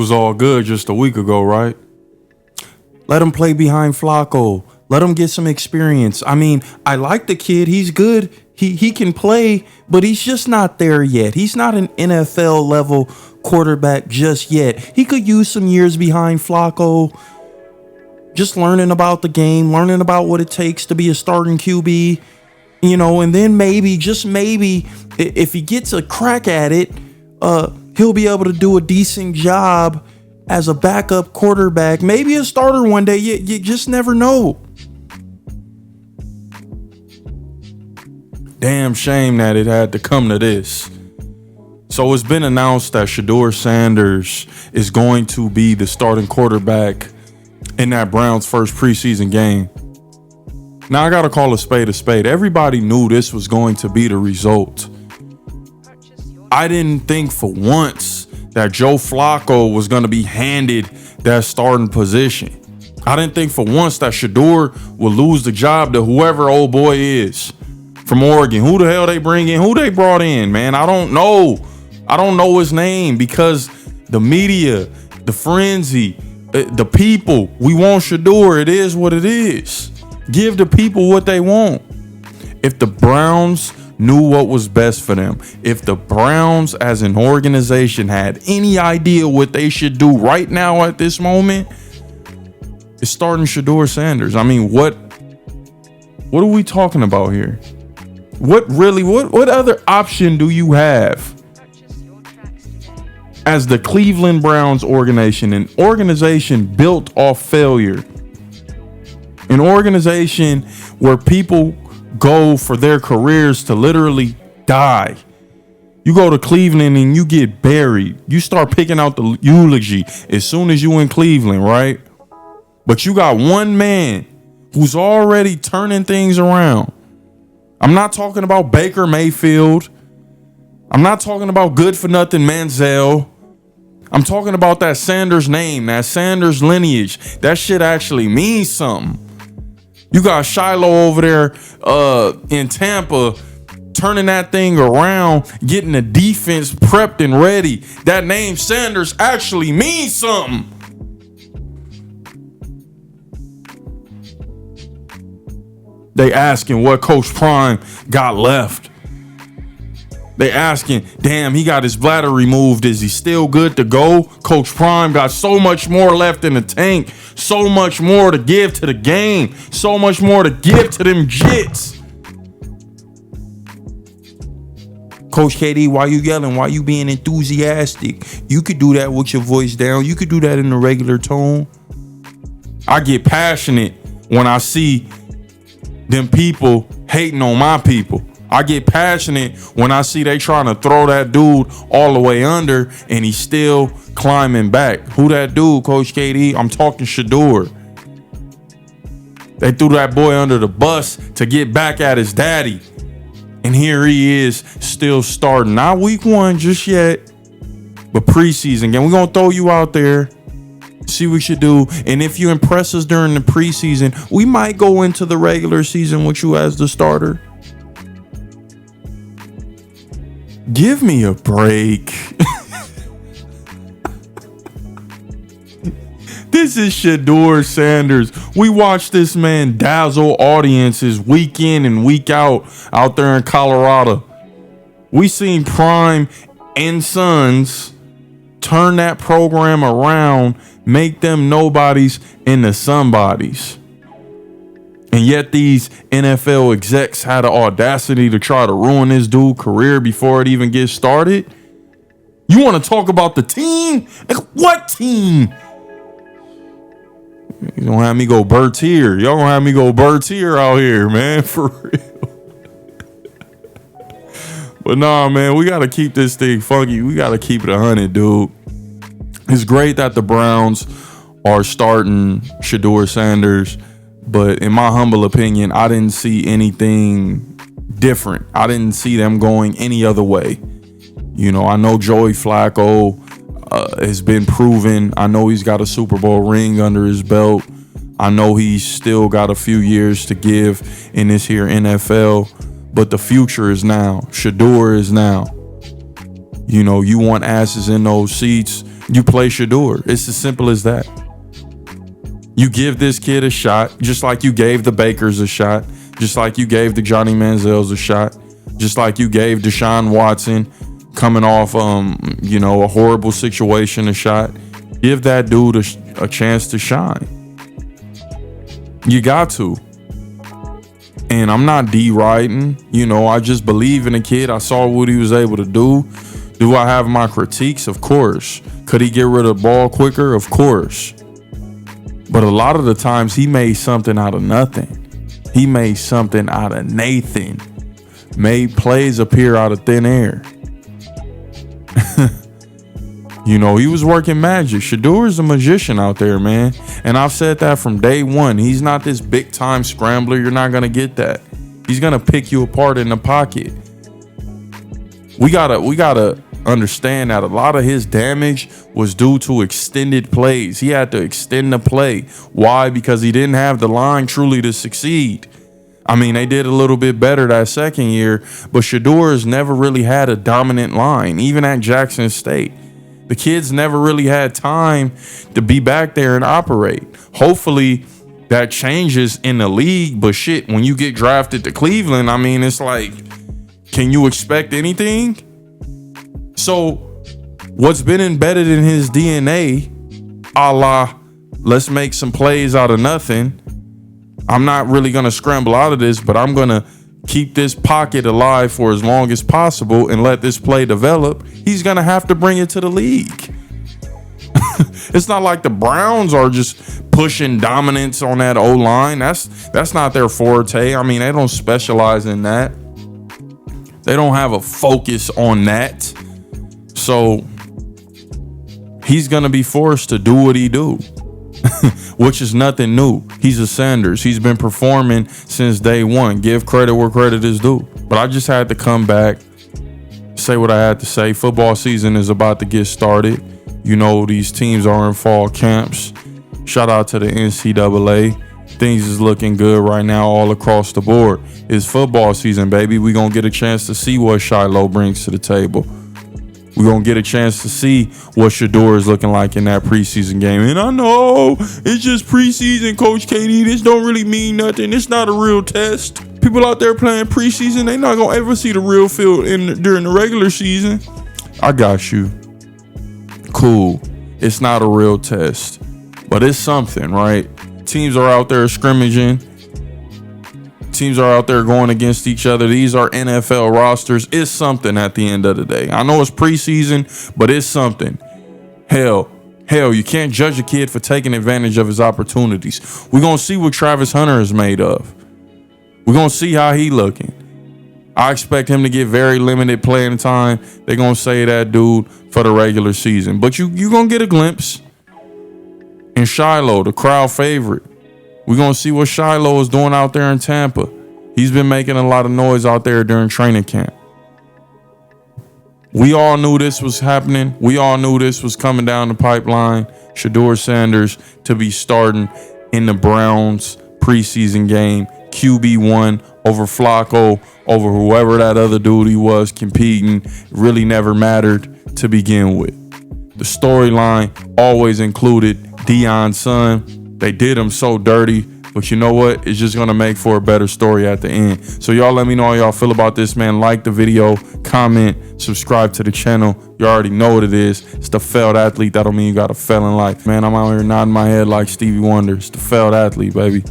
Was all good just a week ago, right? Let him play behind Flacco. Let him get some experience. I mean, I like the kid. He's good. He can play, but he's just not there yet. He's not an NFL level quarterback just yet. He could use some years behind Flacco, just learning about the game, learning about what it takes to be a starting QB, and then maybe, just maybe, if he gets a crack at it, he'll be able to do a decent job as a backup quarterback, maybe a starter one day. You just never know. Damn shame that it had to come to this. So it's been announced that Shedeur Sanders is going to be the starting quarterback in that Browns first preseason game. Now I gotta call a spade a spade. Everybody knew this was going to be the result. I didn't think for once that Joe Flacco was going to be handed that starting position. I didn't think for once that Shedeur would lose the job to whoever old boy is from Oregon. Who the hell they bring in? Who they brought in, man? I don't know. I don't know his name because the media, the frenzy, the people, we want Shedeur. It is what it is. Give the people what they want. If the Browns knew what was best for them, if the Browns as an organization had any idea what they should do right now at this moment, it's starting Shedeur Sanders. I mean, what are we talking about here? What other option do you have as the Cleveland Browns organization, an organization built off failure, an organization where people go for their careers to literally die? You go to Cleveland and you get buried. You start picking out the eulogy as soon as you in Cleveland, right? But you got one man who's already turning things around. I'm not talking about Baker Mayfield. I'm not talking about good for nothing Manziel. I'm talking about that Sanders name, that Sanders lineage. That shit actually means something. You got Shiloh over there in Tampa turning that thing around, getting the defense prepped and ready. That name Sanders actually means something. They asking what Coach Prime got left. They asking, damn, he got his bladder removed. Is he still good to go? Coach Prime got so much more left in the tank. So much more to give to the game. So much more to give to them Jits. Coach KD, why you yelling? Why you being enthusiastic? You could do that with your voice down. You could do that in the regular tone. I get passionate when I see them people hating on my people. I get passionate when I see they trying to throw that dude all the way under and he's still climbing back. Who that dude, Coach KD? I'm talking Shedeur. They threw that boy under the bus to get back at his daddy. And here he is still starting. Not week one just yet, but preseason game. We're going to throw you out there. See what you do. And if you impress us during the preseason, we might go into the regular season with you as the starter. Give me a break. This is Shedeur Sanders. We watch this man dazzle audiences week in and week out there in Colorado. We seen Prime and Sons turn that program around, make them nobodies into somebodies. And yet these NFL execs had the audacity to try to ruin this dude's career before it even gets started. You want to talk about the team? Like, what team? You gonna have me go Bertier. Y'all gonna have me go Bertier out here, man, for real. But nah, man, we gotta keep this thing funky. We gotta keep it 100, dude. It's great that the Browns are starting Shedeur Sanders, but in my humble opinion, I didn't see anything different. I didn't see them going any other way. I know Joey Flacco has been proven. I know he's got a Super Bowl ring under his belt. I know he's still got a few years to give in this here NFL, but the future is now. Shedeur is now. You want asses in those seats. You play Shedeur. It's as simple as that. You give this kid a shot, just like you gave the Bakers a shot, just like you gave the Johnny Manziels a shot, just like you gave Deshaun Watson coming off, a horrible situation a shot. Give that dude a chance to shine. You got to. And I'm not deriding. I just believe in the kid. I saw what he was able to do. Do I have my critiques? Of course. Could he get rid of the ball quicker? Of course. But a lot of the times he made something out of nothing. He made something out of Nathan. Made plays appear out of thin air. He was working magic. Shedeur is a magician out there, man. And I've said that from day one. He's not this big time scrambler. You're not going to get that. He's going to pick you apart in the pocket. We gotta understand that a lot of his damage was due to extended plays. He had to extend the play. Why? Because he didn't have the line truly to succeed. I mean, they did a little bit better that second year, but Shedeur has never really had a dominant line, even at Jackson State. The kids never really had time to be back there and operate. Hopefully that changes in the league, but shit, when you get drafted to Cleveland, I mean, it's like, can you expect anything? So what's been embedded in his DNA, a la, let's make some plays out of nothing. I'm not really going to scramble out of this, but I'm going to keep this pocket alive for as long as possible and let this play develop. He's going to have to bring it to the league. It's not like the Browns are just pushing dominance on that O-line. That's not their forte. I mean, they don't specialize in that. They don't have a focus on that. So he's going to be forced to do what he do. Which is nothing new. He's a Sanders. He's been performing since day one. Give credit where credit is due. But I just had to come back, say what I had to say. Football season is about to get started. These teams are in fall camps. Shout out to the NCAA. Things is looking good right now all across the board. It's football season, baby. We're going to get a chance to see what Shiloh brings to the table. We're going to get a chance to see what Shedeur is looking like in that preseason game. And I know it's just preseason, Coach KD. This don't really mean nothing. It's not a real test. People out there playing preseason, they not going to ever see the real field during the regular season. I got you. Cool. It's not a real test. But it's something, right? Teams are out there scrimmaging. Teams are out there going against each other. These are NFL rosters. It's something at the end of the day. I know it's preseason, but it's something. Hell, you can't judge a kid for taking advantage of his opportunities. We're going to see what Travis Hunter is made of. We're going to see how he looking. I expect him to get very limited playing time. They're going to say that dude for the regular season. But you're going to get a glimpse. And Shiloh, the crowd favorite. We're going to see what Shiloh is doing out there in Tampa. He's been making a lot of noise out there during training camp. We all knew this was happening. We all knew this was coming down the pipeline. Shedeur Sanders to be starting in the Browns preseason game. QB1 over Flacco, over whoever that other dude he was competing. Really never mattered to begin with. The storyline always included Deion's son. They did him so dirty, but you know what? It's just going to make for a better story at the end. So y'all let me know how y'all feel about this, man. Like the video, comment, subscribe to the channel. You already know what it is. It's the failed athlete. That don't mean you got to fail in life. Man, I'm out here nodding my head like Stevie Wonder. It's the failed athlete, baby.